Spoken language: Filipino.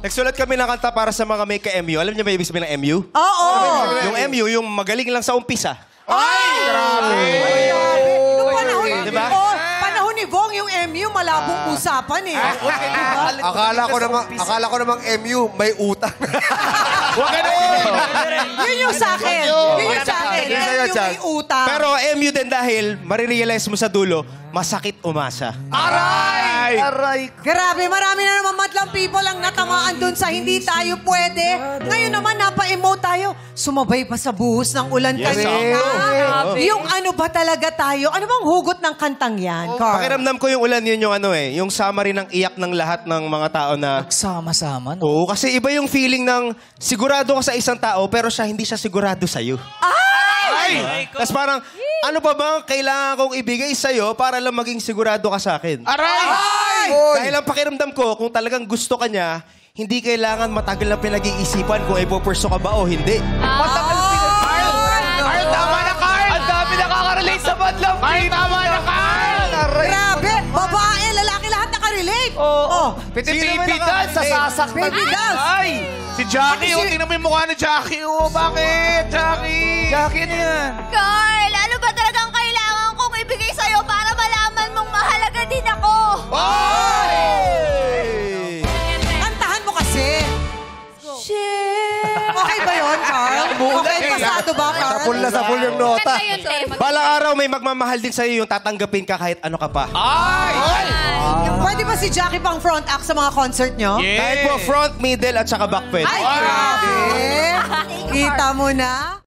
Nagsulat kami ng kanta para sa mga may ka-MU. Alam niyo ba ibig sabihin ng MU? Oo. Yung MU, yung magaling lang sa umpisa. Ay! Grabe! Noong panahon, Diba? panahon ni Bong, yung MU, malabong usapan eh. Diba? Akala ko namang MU, may utang. Huwag ganun! Yun yung sa akin. Yun yung sa akin. Yun sa'yo, Yung Chad. may utang. Pero MU din dahil marirealize mo sa dulo, masakit umasa. Aray! Aray! Grabe, marami na naman madlang people ang natamaan dun sa hindi tayo pwede. Ngayon naman, napa-emote tayo. Sumabay pa sa buhos ng ulan kanina. Yung ano ba talaga tayo? Ano bang hugot ng kantang yan, Carl? Pakiramdam ko yung ulan, yun yung ano eh, yung summary ng iyak ng lahat ng mga tao na... Sama-sama, no? Oo, kasi iba yung feeling ng sigurado ka sa isang tao pero siya hindi siya sigurado sa'yo. Ay! Tapos parang, ano pa bang kailangan kong ibigay sa'yo para lang maging sigurado ka sa akin? Aray! Dahil ang pakiramdam ko, kung talagang gusto ka niya, hindi kailangan matagal na pinag-iisipan kung ipoperso ka ba o hindi. Matagal Carl! Carl, tama na, Carl! Ang dami nakaka-relate sa madlang Carl, tama na, Carl! Aray! Grabe, babae, lalaki, lahat nakarelate. Oo. Piti-pipi dance, sasasaktan. Baby dance. Ay! Si Jackie, oh, tingnan mo yung mukha ni Jackie. Oh, bakit? Jackie! Jackie na yan. Carl, ano ba talagang kailangan kong ibigay sa'yo para malaman mong mahalaga din ako? Kantahan mo kasi. Shit. Okay ba yun, Carl? Okay, pasado ba, Carl? Sapul na sapul yung nota. Ganda yun, te. Balang araw may magmamahal din sa'yo yung tatanggapin ka kahit ano ka pa. Ay! Pwede ba si Jackie pang front act sa mga concert nyo? Kahit po front, middle at saka back pwede. Ay, grabe. Kita mo na.